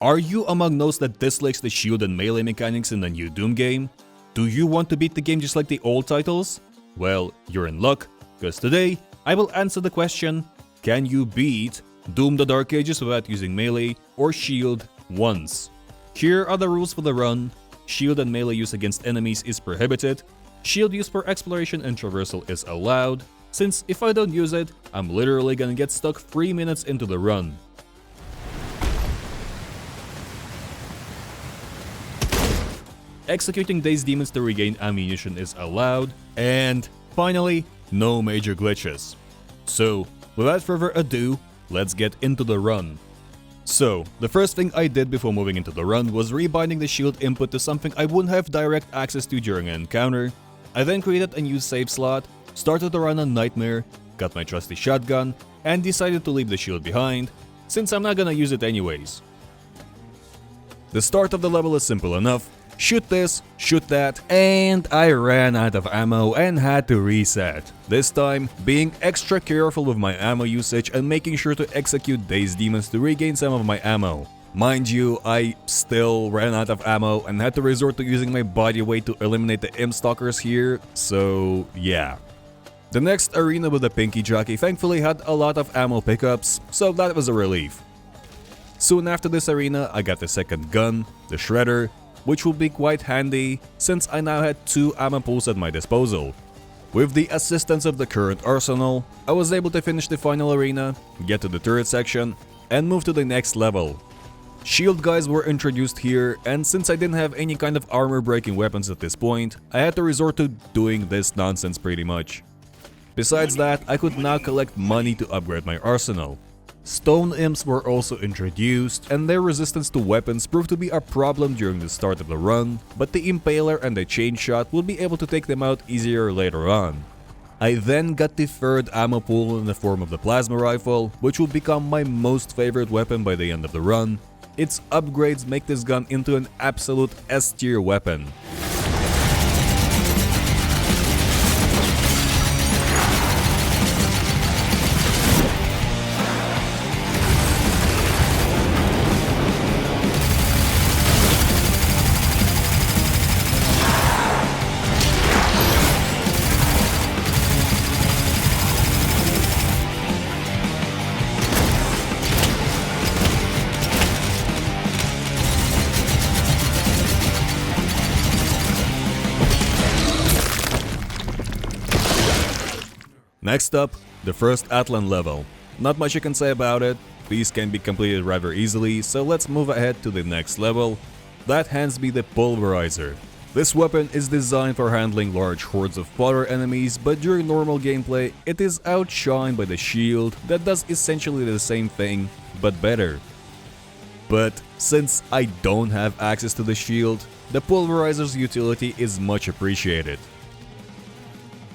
Are you among those that dislikes the shield and melee mechanics in the new Doom game? Do you want to beat the game just like the old titles? Well, you're in luck, because today I will answer the question, can you beat Doom the Dark Ages without using melee or shield once? Here are the rules for the run. Shield and melee use against enemies is prohibited. Shield use for exploration and traversal is allowed, since if I don't use it, I'm literally gonna get stuck 3 minutes into the run. Executing Dazed Demons to regain ammunition is allowed, and finally, no major glitches. So, without further ado, let's get into the run. So, the first thing I did before moving into the run was rebinding the shield input to something I wouldn't have direct access to during an encounter. I then created a new save slot, started the run on Nightmare, got my trusty shotgun, and decided to leave the shield behind, since I'm not gonna use it anyways. The start of the level is simple enough. Shoot this, shoot that, and I ran out of ammo and had to reset. This time, being extra careful with my ammo usage and making sure to execute Dazed Demons to regain some of my ammo. Mind you, I still ran out of ammo and had to resort to using my body weight to eliminate the imp stalkers here, so yeah. The next arena with the Pinky Jockey thankfully had a lot of ammo pickups, so that was a relief. Soon after this arena, I got the second gun, the Shredder, which would be quite handy since I now had 2 ammo pools at my disposal. With the assistance of the current arsenal, I was able to finish the final arena, get to the turret section, and move to the next level. Shield guys were introduced here, and since I didn't have any kind of armor breaking weapons at this point, I had to resort to doing this nonsense pretty much. Besides that, I could now collect money to upgrade my arsenal. Stone imps were also introduced, and their resistance to weapons proved to be a problem during the start of the run, but the Impaler and the Chain Shot will be able to take them out easier later on. I then got the third ammo pool in the form of the Plasma Rifle, which will become my most favorite weapon by the end of the run. Its upgrades make this gun into an absolute S-tier weapon. Next up, the first Atlan level. Not much you can say about it, these can be completed rather easily, so let's move ahead to the next level. That hands me the Pulverizer. This weapon is designed for handling large hordes of fodder enemies, but during normal gameplay, it is outshined by the shield that does essentially the same thing, but better. But since I don't have access to the shield, the Pulverizer's utility is much appreciated.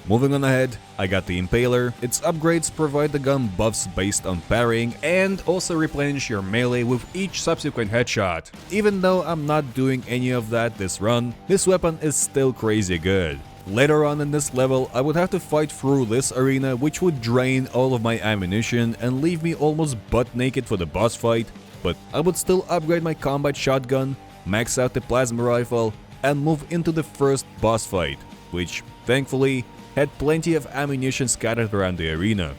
Moving on ahead, I got the Impaler. Its upgrades provide the gun buffs based on parrying and also replenish your melee with each subsequent headshot. Even though I'm not doing any of that this run, this weapon is still crazy good. Later on in this level, I would have to fight through this arena, which would drain all of my ammunition and leave me almost butt naked for the boss fight, but I would still upgrade my combat shotgun, max out the Plasma Rifle, and move into the first boss fight, which, thankfully, had plenty of ammunition scattered around the arena.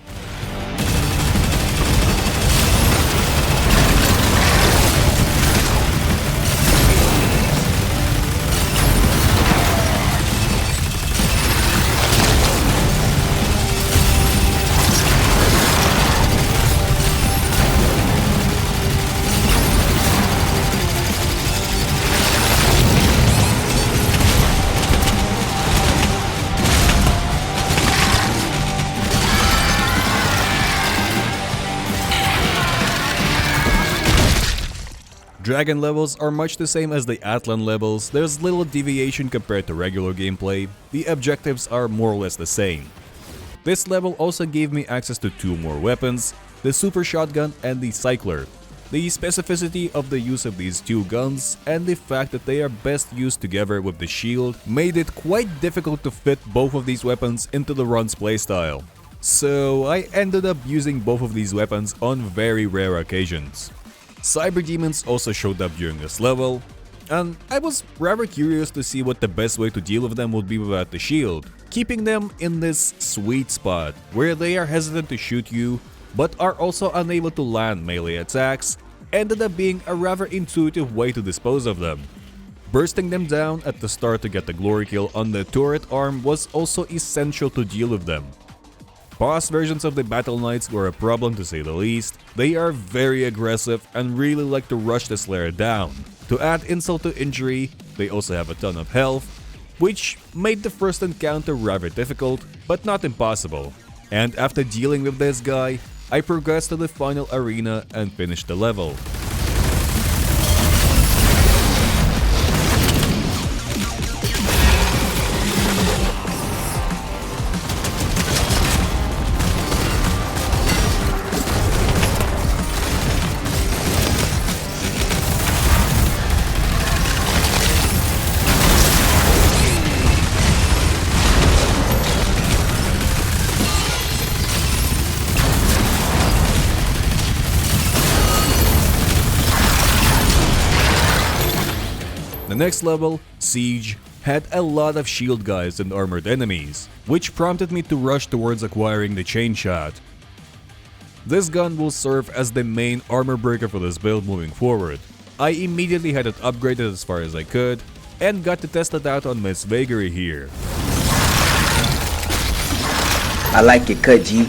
Dragon levels are much the same as the Atlan levels, there's little deviation compared to regular gameplay, the objectives are more or less the same. This level also gave me access to 2 more weapons, the Super Shotgun and the Cycler. The specificity of the use of these 2 guns and the fact that they are best used together with the shield made it quite difficult to fit both of these weapons into the run's playstyle. So I ended up using both of these weapons on very rare occasions. Cyber demons also showed up during this level, and I was rather curious to see what the best way to deal with them would be without the shield, keeping them in this sweet spot where they are hesitant to shoot you but are also unable to land melee attacks, ended up being a rather intuitive way to dispose of them. Bursting them down at the start to get the glory kill on the turret arm was also essential to deal with them. Boss versions of the Battle Knights were a problem to say the least. They are very aggressive and really like to rush the Slayer down. To add insult to injury, they also have a ton of health, which made the first encounter rather difficult, but not impossible. And after dealing with this guy, I progressed to the final arena and finished the level. The next level, Siege, had a lot of shield guys and armored enemies, which prompted me to rush towards acquiring the chain shot. This gun will serve as the main armor breaker for this build moving forward. I immediately had it upgraded as far as I could, and got to test it out on Miss Vagary here. I like your cut, G.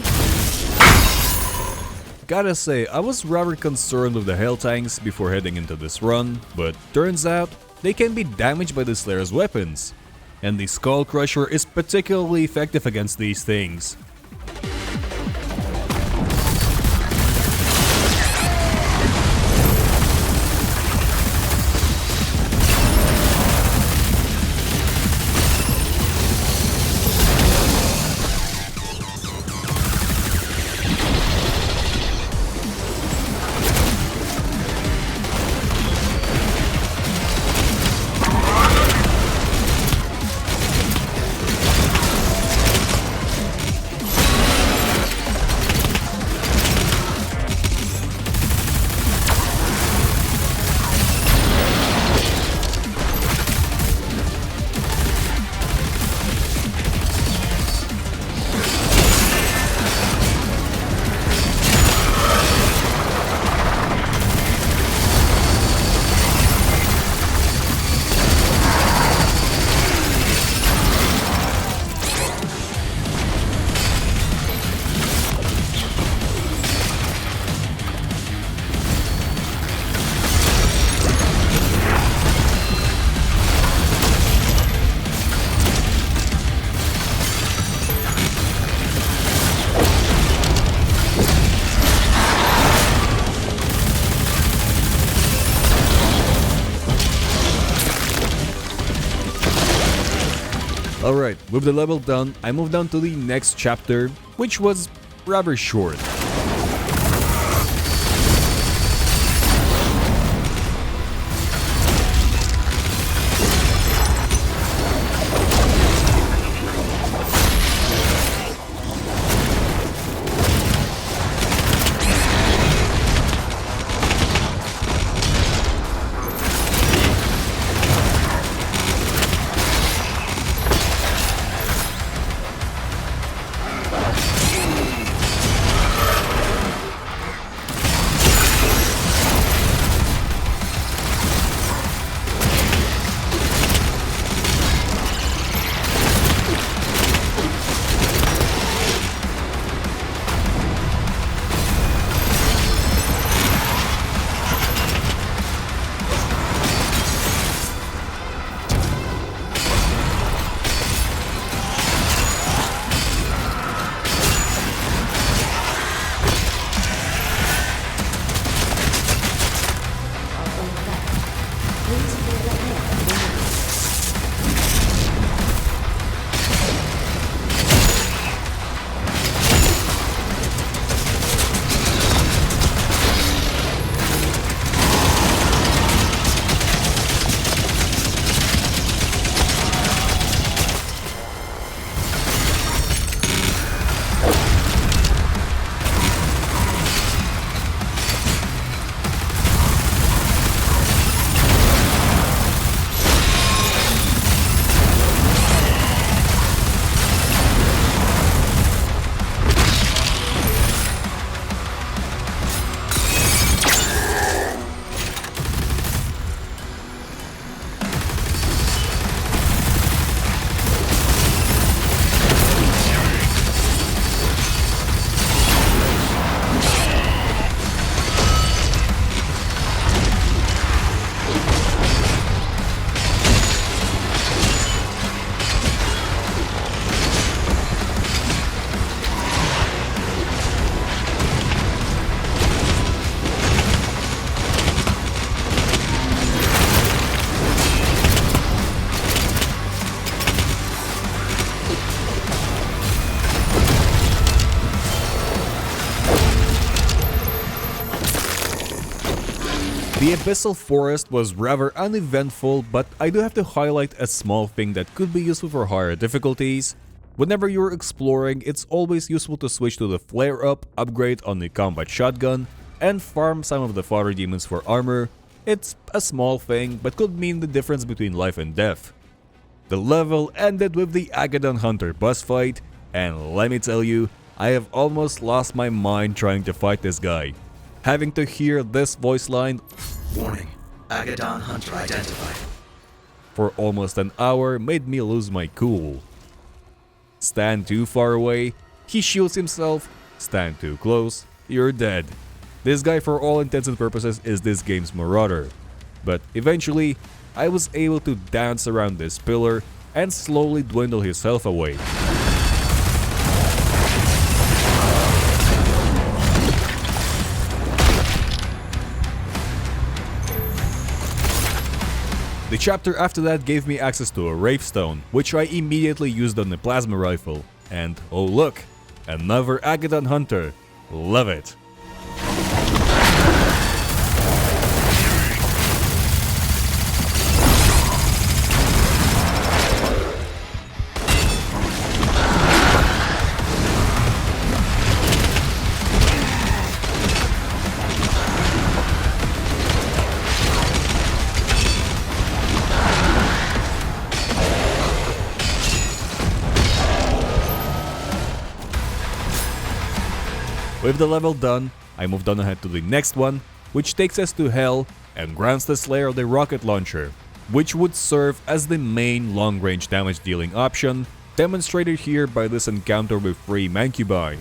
Gotta say, I was rather concerned with the Hell Tanks before heading into this run, but turns out, they can be damaged by the Slayer's weapons, and the Skull Crusher is particularly effective against these things. Alright, with the level done, I moved on to the next chapter, which was rather short. The Abyssal Forest was rather uneventful, but I do have to highlight a small thing that could be useful for higher difficulties. Whenever you're exploring, it's always useful to switch to the flare-up upgrade on the combat shotgun and farm some of the fodder demons for armor. It's a small thing, but could mean the difference between life and death. The level ended with the Agadon Hunter boss fight, and let me tell you, I have almost lost my mind trying to fight this guy. Having to hear this voice line, "Warning, Agadon Hunter identified," for almost an hour made me lose my cool. Stand too far away, he shoots himself. Stand too close, you're dead. This guy for all intents and purposes is this game's marauder. But eventually, I was able to dance around this pillar and slowly dwindle his health away. The chapter after that gave me access to a Wravestone, which I immediately used on the plasma rifle. And oh look, another Agadon Hunter. Love it. With the level done, I moved on ahead to the next one, which takes us to Hell and grants the Slayer the rocket launcher, which would serve as the main long-range damage dealing option, demonstrated here by this encounter with 3 Mancubi.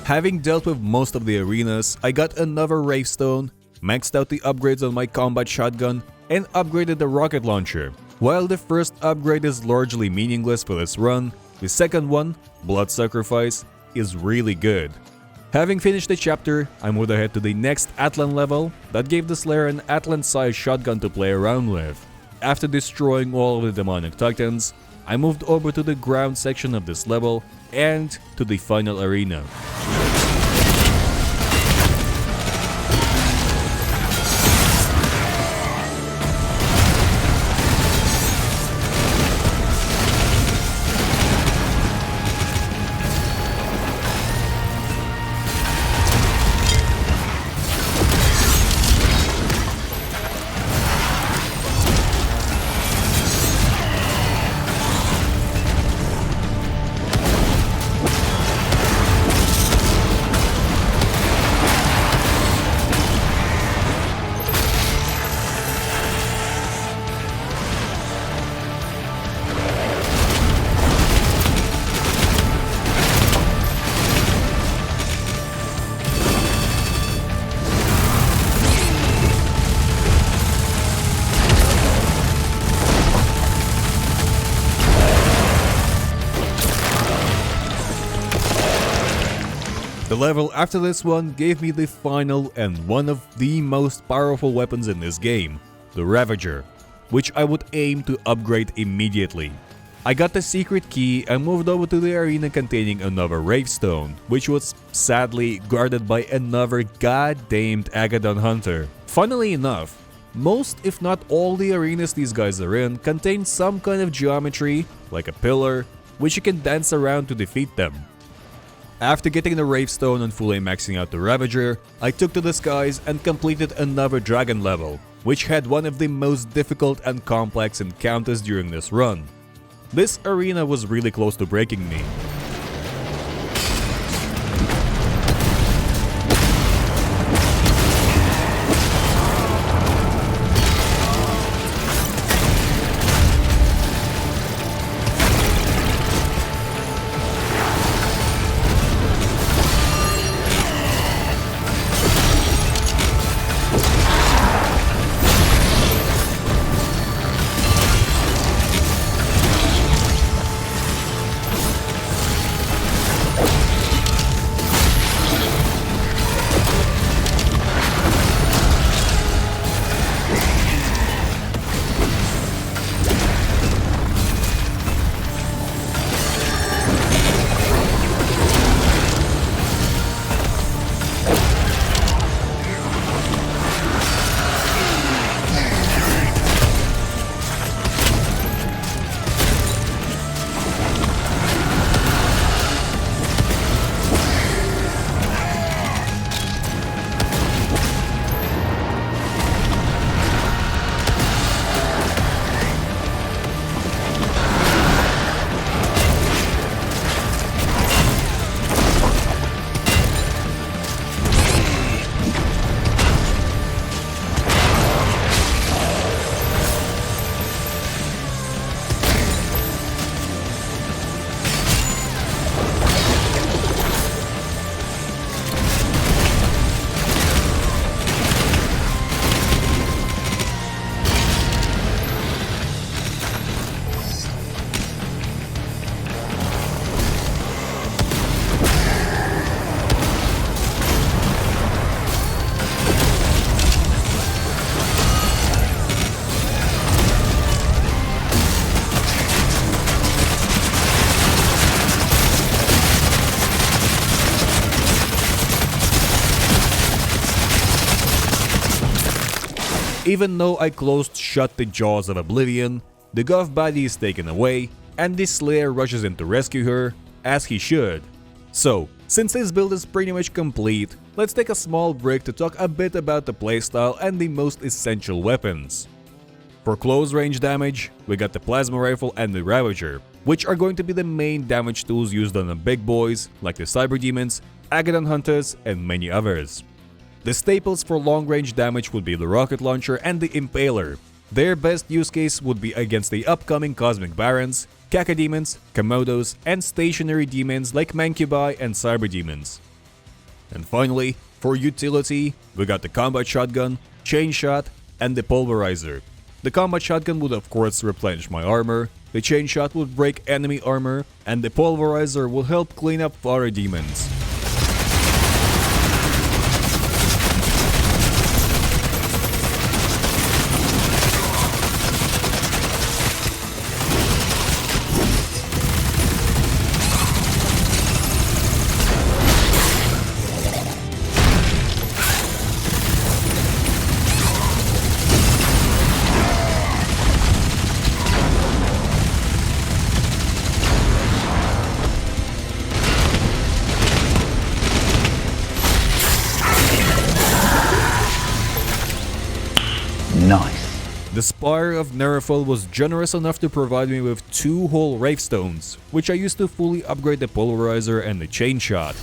Having dealt with most of the arenas, I got another Wravestone, maxed out the upgrades on my combat shotgun, and upgraded the rocket launcher. While the first upgrade is largely meaningless for this run, the second one, Blood Sacrifice, is really good. Having finished the chapter, I moved ahead to the next Atlan level that gave the Slayer an Atlan-sized shotgun to play around with. After destroying all of the demonic titans, I moved over to the ground section of this level and to the final arena. The level after this one gave me the final and one of the most powerful weapons in this game, the Ravager, which I would aim to upgrade immediately. I got the secret key and moved over to the arena containing another Wravestone, which was sadly guarded by another goddamned Agadon Hunter. Funnily enough, most if not all the arenas these guys are in contain some kind of geometry, like a pillar, which you can dance around to defeat them. After getting the Ravestone and fully maxing out the Ravager, I took to the skies and completed another dragon level, which had one of the most difficult and complex encounters during this run. This arena was really close to breaking me. Even though I closed shut the jaws of Oblivion, the Goth body is taken away, and the Slayer rushes in to rescue her, as he should. So, since this build is pretty much complete, let's take a small break to talk a bit about the playstyle and the most essential weapons. For close range damage, we got the Plasma Rifle and the Ravager, which are going to be the main damage tools used on the big boys like the Cyber Demons, Agadon Hunters, and many others. The staples for long-range damage would be the Rocket Launcher and the Impaler. Their best use case would be against the upcoming Cosmic Barons, Cacodemons, Komodos, and stationary demons like Mancubi and Cyber Demons. And finally, for utility, we got the Combat Shotgun, Chain Shot, and the Pulverizer. The Combat Shotgun would of course replenish my armor, the Chain Shot would break enemy armor, and the Pulverizer will help clean up fodder demons. Nice. The Spire of Nerifel was generous enough to provide me with 2 whole Ravestones, which I used to fully upgrade the Pulverizer and the Chain Shot.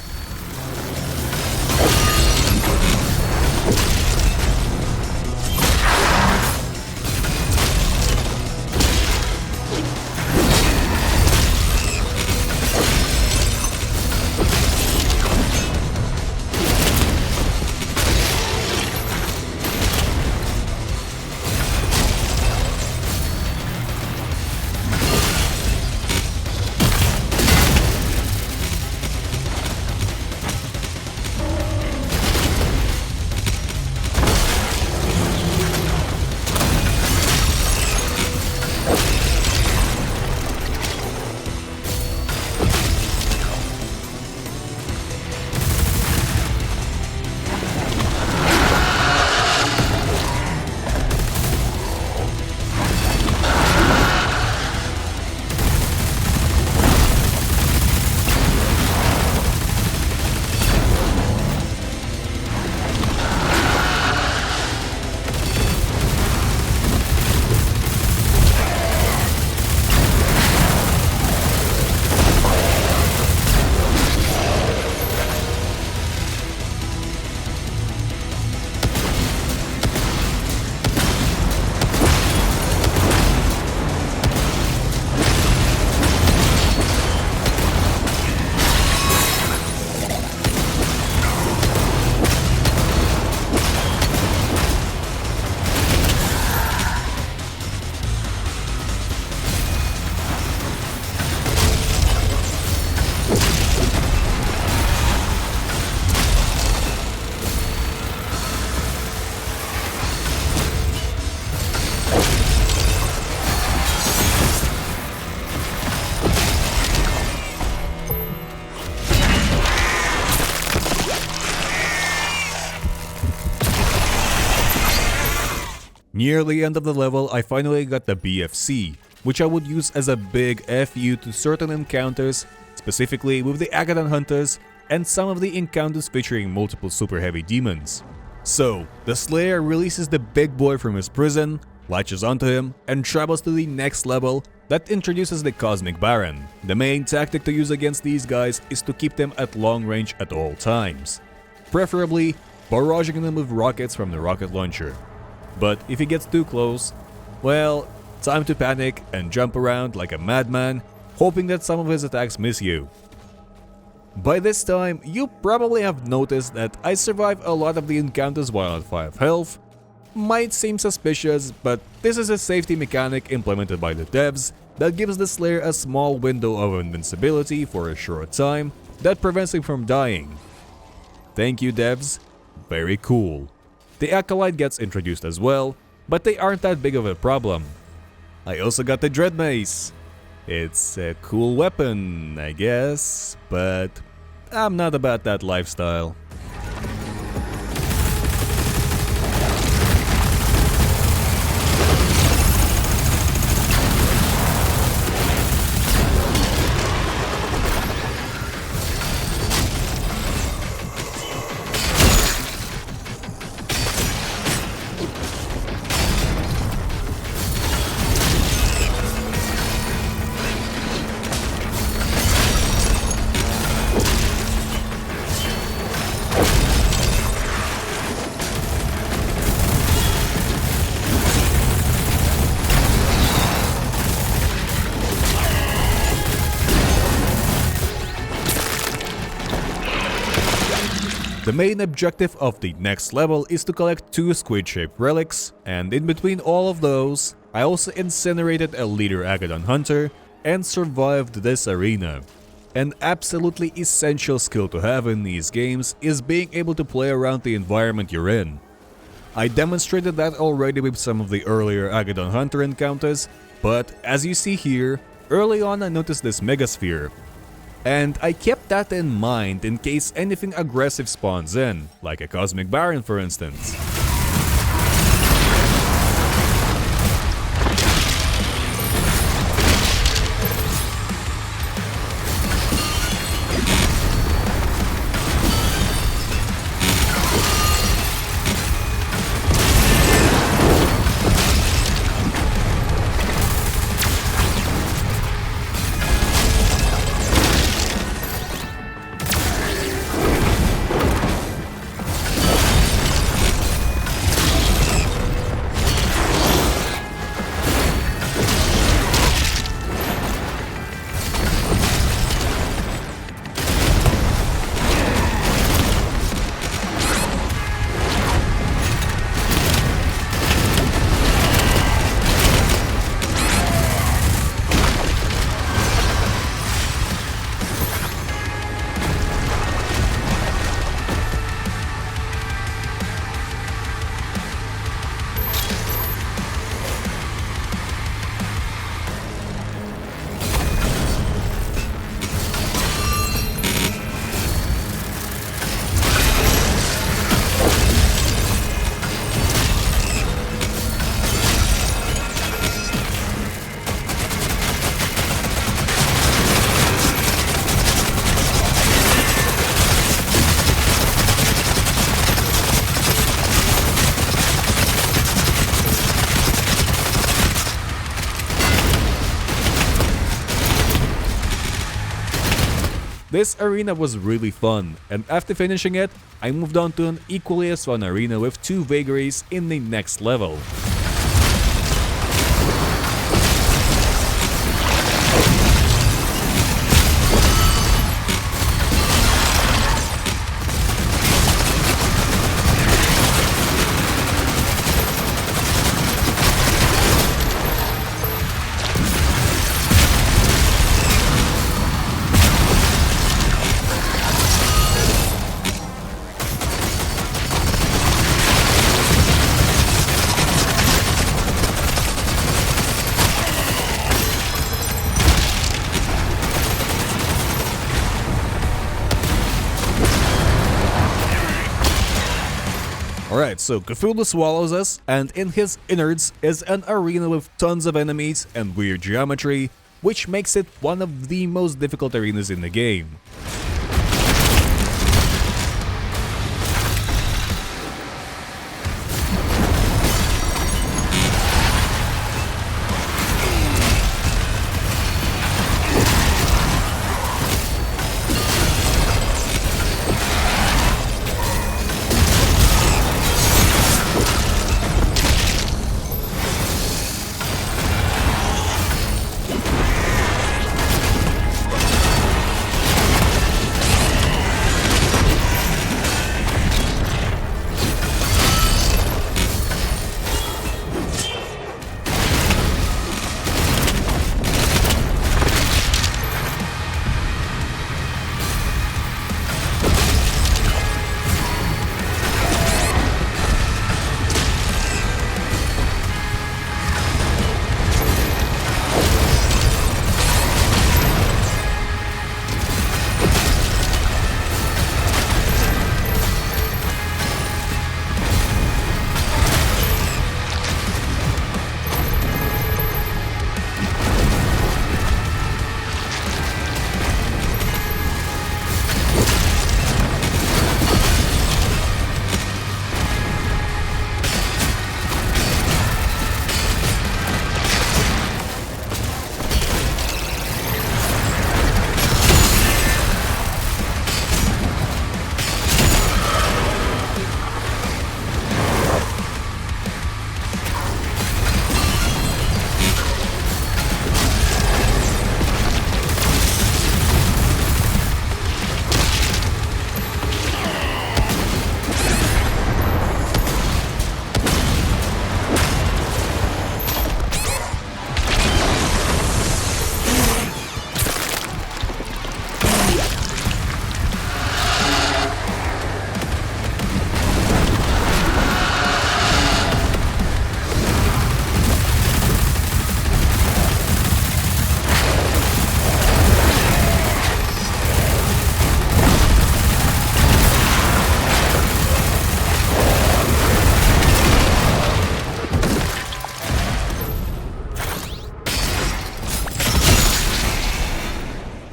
Near the end of the level, I finally got the BFC, which I would use as a big FU to certain encounters, specifically with the Agadan Hunters and some of the encounters featuring multiple super heavy demons. So, the Slayer releases the big boy from his prison, latches onto him, and travels to the next level that introduces the Cosmic Baron. The main tactic to use against these guys is to keep them at long range at all times, preferably barraging them with rockets from the rocket launcher. But if he gets too close, well, time to panic and jump around like a madman, hoping that some of his attacks miss you. By this time, you probably have noticed that I survive a lot of the encounters while at 5 health. Might seem suspicious, but this is a safety mechanic implemented by the devs that gives the Slayer a small window of invincibility for a short time that prevents him from dying. Thank you, devs. Very cool. The Acolyte gets introduced as well, but they aren't that big of a problem. I also got the Dread Mace. It's a cool weapon, I guess, but I'm not about that lifestyle. The main objective of the next level is to collect 2 squid-shaped relics, and in between all of those, I also incinerated a leader Agadan Hunter and survived this arena. An absolutely essential skill to have in these games is being able to play around the environment you're in. I demonstrated that already with some of the earlier Agadan Hunter encounters, but as you see here, early on I noticed this megasphere. And I kept that in mind in case anything aggressive spawns in, like a Cosmic Baron for instance. This arena was really fun, and after finishing it, I moved on to an equally as fun arena with 2 vagaries in the next level. Alright, so Cthulhu swallows us, and in his innards is an arena with tons of enemies and weird geometry, which makes it one of the most difficult arenas in the game.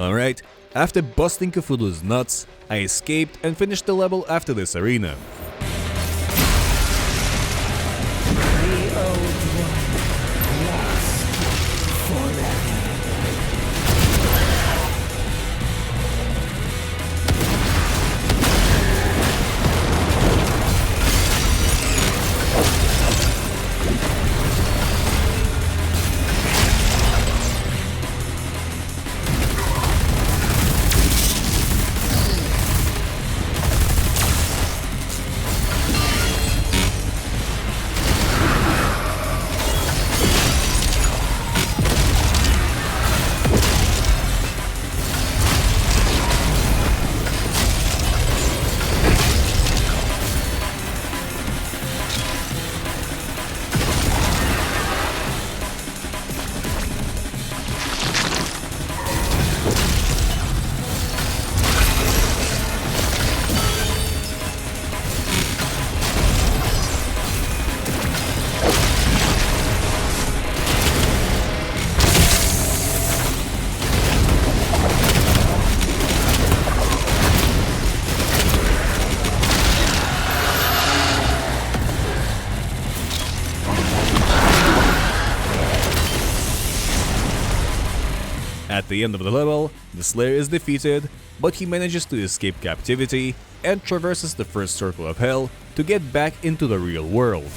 Alright, after busting Cthulhu's nuts, I escaped and finished the level after this arena. At the end of the level, the Slayer is defeated, but he manages to escape captivity and traverses the first circle of hell to get back into the real world.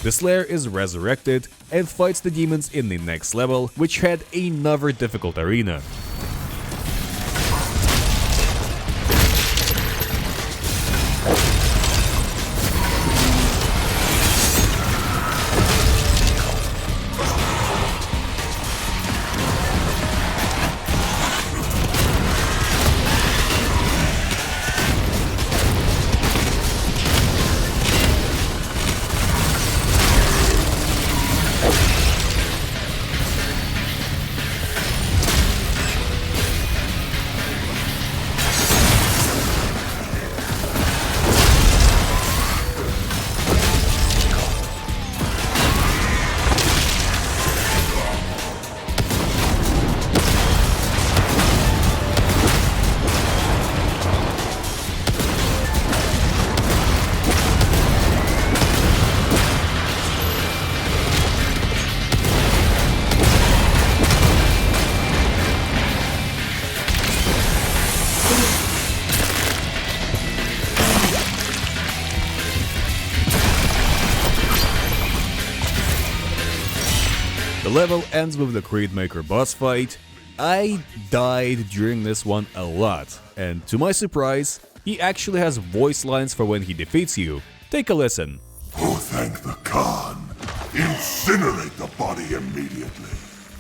The Slayer is resurrected and fights the demons in the next level, which had another difficult arena. The level ends with the Creedmaker boss fight. I died during this one a lot, and to my surprise, he actually has voice lines for when he defeats you. Take a listen. Oh, thank the Khan. Incinerate the body immediately.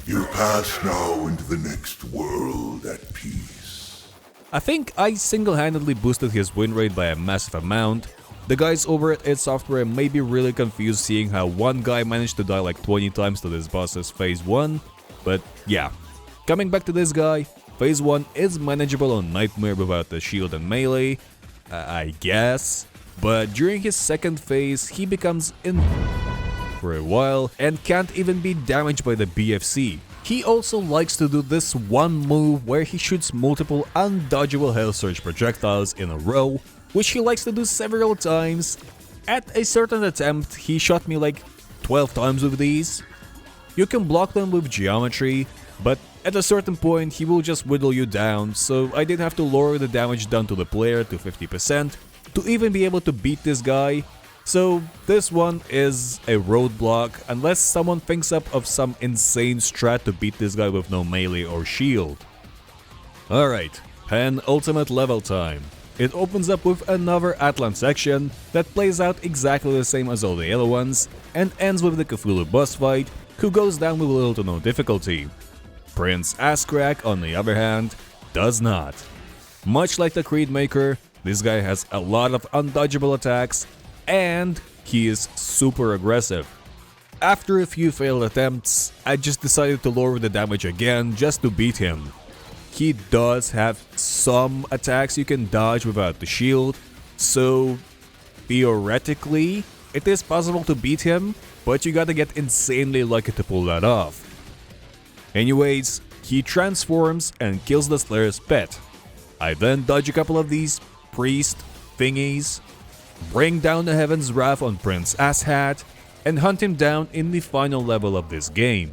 You pass now into the next world at peace. I think I single-handedly boosted his win rate by a massive amount. The guys over at id Software may be really confused seeing how one guy managed to die like 20 times to this boss's phase 1, but yeah. Coming back to this guy, phase 1 is manageable on Nightmare without the shield and melee, I guess, but during his second phase he becomes for a while and can't even be damaged by the BFC. He also likes to do this one move where he shoots multiple undodgeable Hell Surge projectiles in a row, which he likes to do several times. At a certain attempt, he shot me like 12 times with these. You can block them with geometry, but at a certain point he will just whittle you down, so I did have to lower the damage done to the player to 50% to even be able to beat this guy. So this one is a roadblock unless someone thinks up of some insane strat to beat this guy with no melee or shield. Alright, penultimate level time. It opens up with another Atlan section that plays out exactly the same as all the other ones and ends with the Cthulhu boss fight, who goes down with little to no difficulty. Prince Asscrack, on the other hand, does not. Much like the Creedmaker, this guy has a lot of undodgeable attacks and he is super aggressive. After a few failed attempts, I just decided to lower the damage again just to beat him. He does have some attacks you can dodge without the shield, so theoretically it is possible to beat him, but you gotta get insanely lucky to pull that off. Anyways, he transforms and kills the Slayer's pet. I then dodge a couple of these priest thingies, bring down the Heaven's Wrath on Prince Asshat, and hunt him down in the final level of this game.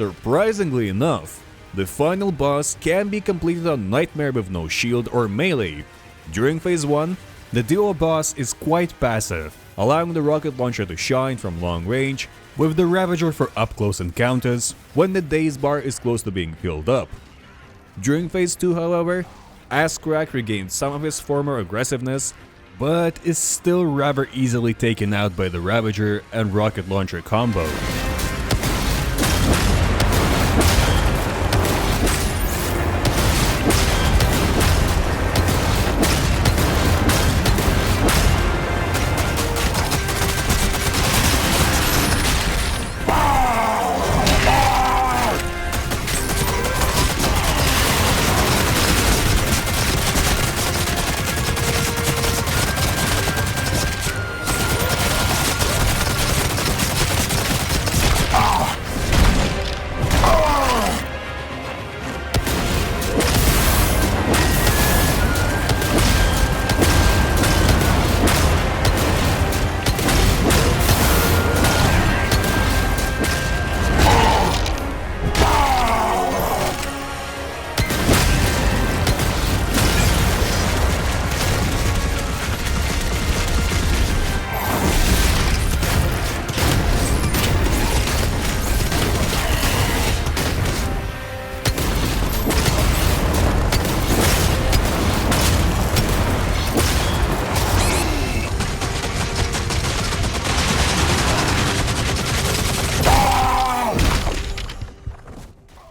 Surprisingly enough, the final boss can be completed on Nightmare with no shield or melee. During phase 1, the duo boss is quite passive, allowing the rocket launcher to shine from long range, with the Ravager for up-close encounters when the daze bar is close to being filled up. During phase 2, however, Askrak regains some of his former aggressiveness, but is still rather easily taken out by the Ravager and rocket launcher combo.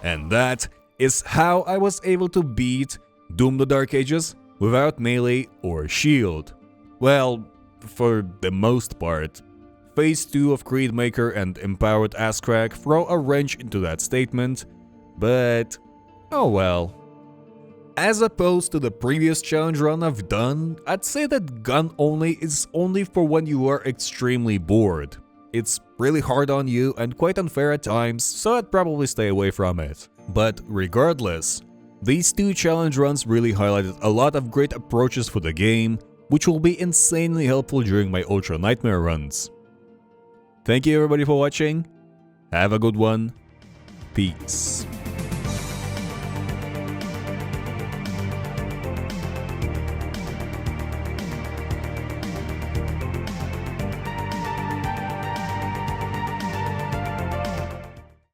And that is how I was able to beat Doom the Dark Ages without melee or shield. Well, for the most part. Phase 2 of Creedmaker and Empowered Askrak throw a wrench into that statement, but oh well. As opposed to the previous challenge run I've done, I'd say that gun only is only for when you are extremely bored. It's really hard on you and quite unfair at times, so I'd probably stay away from it. But regardless, these two challenge runs really highlighted a lot of great approaches for the game, which will be insanely helpful during my Ultra Nightmare runs. Thank you everybody for watching, have a good one, peace.